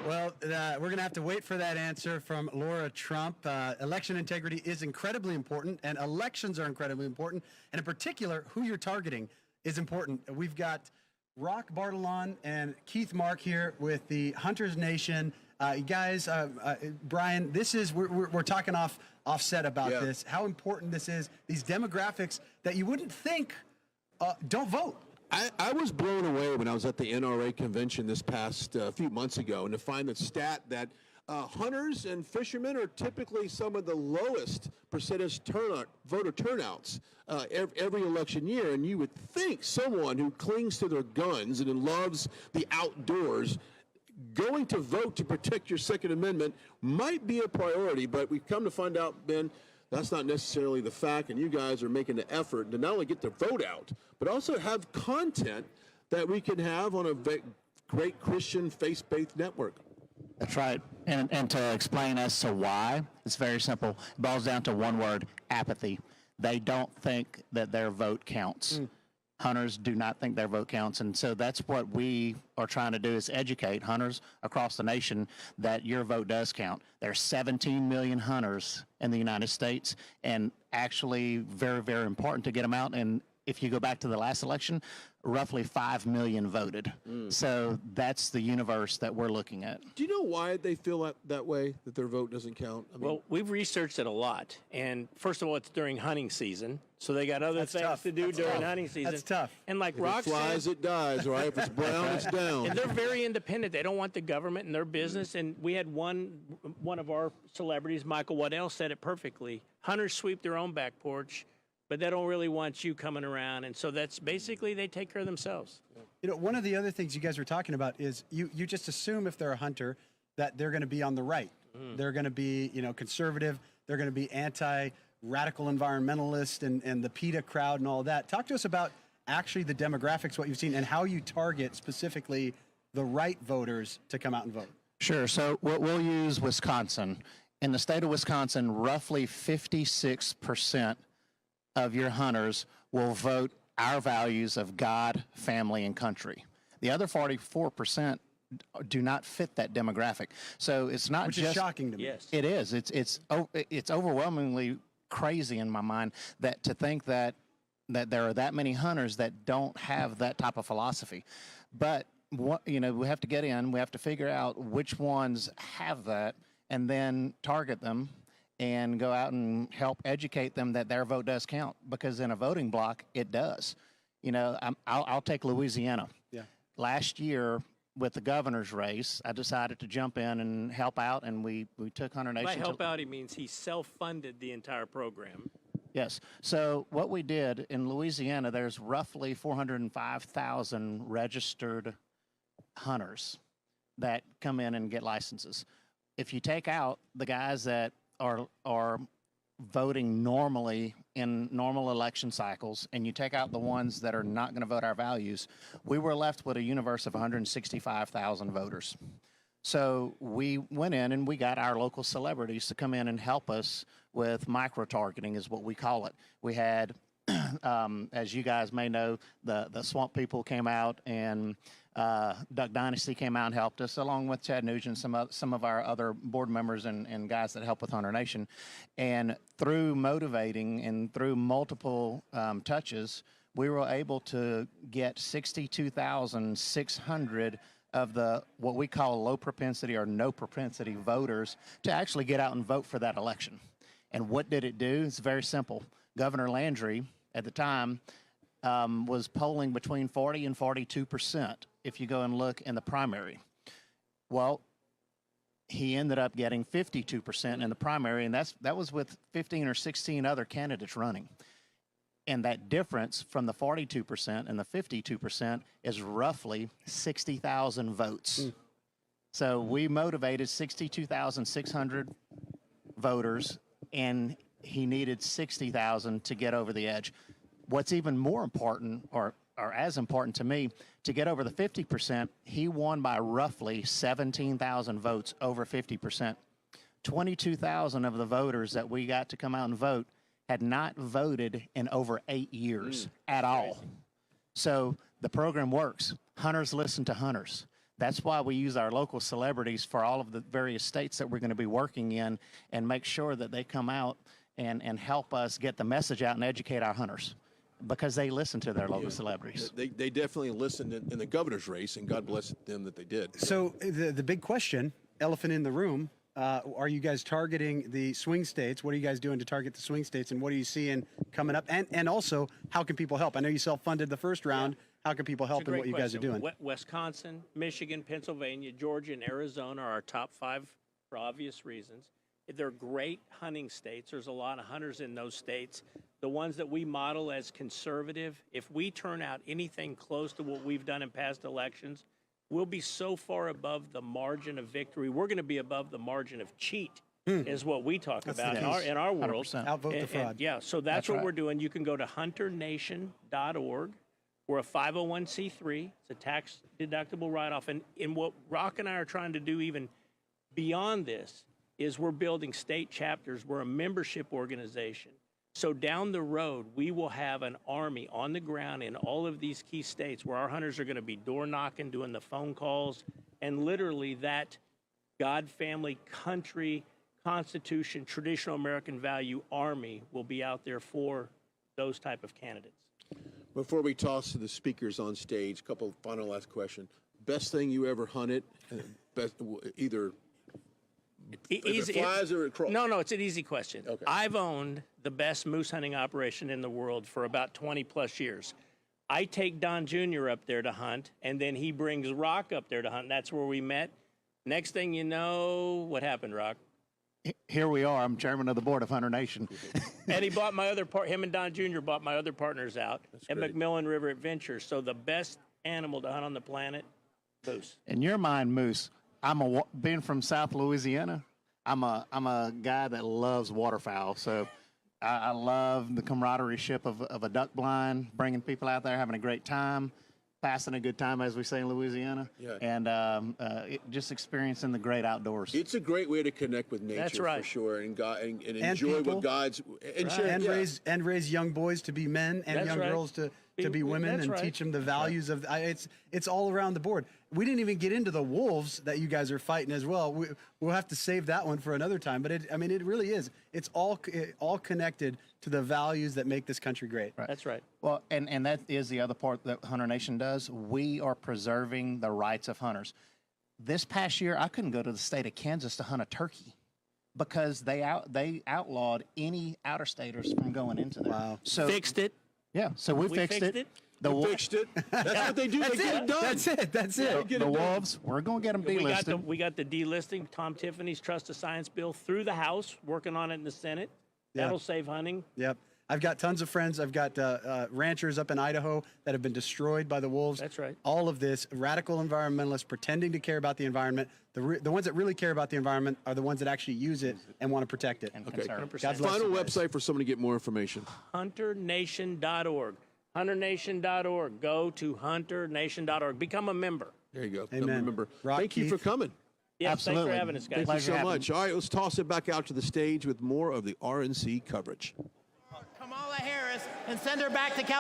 Well, we're going to have to wait for that answer from Laura Trump. Election integrity is incredibly important, and elections are incredibly important. And in particular, who you're targeting is important. We've got Rock Bordelon and Keith Mark here with the Hunters Nation. You guys, Brian, this is we're talking offset about this. How important this is. These demographics that you wouldn't think don't vote. I was blown away when I was at the NRA convention this past few months ago, and to find the stat that hunters and fishermen are typically some of the lowest percentage voter turnouts every election year. And you would think someone who clings to their guns and loves the outdoors going to vote to protect your Second Amendment might be a priority, but we've come to find out, Ben, that's not necessarily the fact, and you guys are making the effort to not only get the vote out, but also have content that we can have on a great Christian faith-based network. That's right. And to explain as to why, it's very simple. It boils down to one word: apathy. They don't think that their vote counts. Hunters do not think their vote counts, and so that's what we are trying to do, is educate hunters across the nation that your vote does count. There's 17 million hunters in the United States, and actually very, very important to get them out. And if you go back to the last election, roughly 5 million voted. So that's the universe that we're looking at. Do you know why they feel that way, that their vote doesn't count? I mean, well, we've researched it a lot. And first of all, it's during hunting season. So they got other things to do during hunting season. That's tough. And like if Rock it flies, said, it dies, right? If it's brown, it's down. and they're very independent. They don't want the government in their business. And we had one of our celebrities, Michael Waddell, said it perfectly. Hunters sweep their own back porch, but they don't really want you coming around. And so that's basically, they take care of themselves. You know, one of the other things you guys were talking about is you just assume if they're a hunter that they're going to be on the right. They're going to be, conservative. They're going to be anti-radical environmentalist and the PETA crowd and all that. Talk to us about actually the demographics, what you've seen, and how you target specifically the right voters to come out and vote. Sure. So we'll use Wisconsin. In the state of Wisconsin, roughly 56% of your hunters will vote our values of God, family, and country. The other 44% do not fit that demographic. So it's not Which just is shocking to me. Yes. It is. It's overwhelmingly crazy in my mind that to think that there are that many hunters that don't have that type of philosophy. But we have to get in. We have to figure out which ones have that, and then target them and go out and help educate them that their vote does count, because in a voting block, it does. I'll take Louisiana. Yeah. Last year, with the governor's race, I decided to jump in and help out, and we took Hunter Nation. By help out, he means he self-funded the entire program. Yes. So what we did in Louisiana, there's roughly 405,000 registered hunters that come in and get licenses. If you take out the guys that are voting normally in normal election cycles, and you take out the ones that are not going to vote our values, we were left with a universe of 165,000 voters. So we went in and we got our local celebrities to come in and help us with micro-targeting, is what we call it. We had, as you guys may know, the Swamp People came out, and Dynasty came out and helped us, along with Chad Nugent, some of our other board members and guys that help with Hunter Nation. And through motivating and through multiple touches, we were able to get 62,600 of the what we call low propensity or no propensity voters to actually get out and vote for that election. And what did it do? It's very simple. Governor Landry at the time was polling between 40 and 42% if you go and look in the primary. Well, he ended up getting 52% in the primary, and that was with 15 or 16 other candidates running. And that difference from the 42% and the 52% is roughly 60,000 votes. So we motivated 62,600 voters, and he needed 60,000 to get over the edge. What's even more important, or as important to me, to get over the 50%, he won by roughly 17,000 votes, over 50%. 22,000 of the voters that we got to come out and vote had not voted in over 8 years at all. So the program works. Hunters listen to hunters. That's why we use our local celebrities for all of the various states that we're going to be working in, and make sure that they come out and help us get the message out and educate our hunters, because they listen to their local celebrities. They definitely listened in the governor's race, and God bless them that they did. So the big question, elephant in the room, are you guys targeting the swing states? What are you guys doing to target the swing states, and what are you seeing coming up? And also, how can people help? I know you self-funded the first round. How can people help in what you guys are doing? Wisconsin, Michigan, Pennsylvania, Georgia, and Arizona are our top 5 for obvious reasons. They're great hunting states. There's a lot of hunters in those states. The ones that we model as conservative, if we turn out anything close to what we've done in past elections, we'll be so far above the margin of victory. We're going to be above the margin of cheat, is what we talk about in our world. 100%. Outvote the fraud. Yeah, so that's what right. we're doing. You can go to hunternation.org. We're a 501c3. It's a tax-deductible write-off. And what Rock and I are trying to do even beyond this is we're building state chapters. We're a membership organization. So down the road, we will have an army on the ground in all of these key states where our hunters are going to be door knocking, doing the phone calls, and literally that God, family, country, Constitution, traditional American value army will be out there for those type of candidates. Before we toss to the speakers on stage, couple final last question. Best thing you ever hunted? Best, either if it flies or it crawls? No, it's an easy question. Okay. I've owned the best moose hunting operation in the world for about 20 plus years. I take Don Jr. up there to hunt, and then he brings Rock up there to hunt. And that's where we met. Next thing you know, what happened, Rock? Here we are. I'm chairman of the board of Hunter Nation. And he bought my other him and Don Jr. bought my other partners out at great. McMillan River Adventures. So the best animal to hunt on the planet, moose. In your mind, moose, being from South Louisiana, I'm a guy that loves waterfowl. So I love the camaraderie of a duck blind, bringing people out there, having a great time, passing a good time, as we say in Louisiana, and just experiencing the great outdoors. It's a great way to connect with nature, That's right. for sure, and enjoy people. what God's and share And raise young boys to be men and That's young right. girls to be women, That's and right. teach them the values of. It's all around the board. We didn't even get into the wolves that you guys are fighting as well. We'll have to save that one for another time. But it really is. It's all connected to the values that make this country great. Right. That's right. Well, and that is the other part that Hunter Nation does. We are preserving the rights of hunters. This past year, I couldn't go to the state of Kansas to hunt a turkey because they outlawed any outer-staters from going into there. Wow. So Fixed it. yeah, so we fixed it. We fixed it. That's what they do. They get it done. That's it. The wolves, we're going to get them delisted. We got the delisting, Tom Tiffany's Trust of Science bill through the House, working on it in the Senate. Yeah. That'll save hunting. Yep. I've got tons of friends. I've got ranchers up in Idaho that have been destroyed by the wolves. That's right. All of this, radical environmentalists pretending to care about the environment. The ones that really care about the environment are the ones that actually use it and want to protect it. Okay. God bless Final you guys. website for someone to get more information. HunterNation.org. HunterNation.org. Go to HunterNation.org. Become a member. There you go. Amen. Remember. Rock Thank you Keith. for coming. Yes, Absolutely. Thanks for having us, guys. Thank you Pleasure so having much. All right, let's toss it back out to the stage with more of the RNC coverage. Kamala Harris and send her back to California.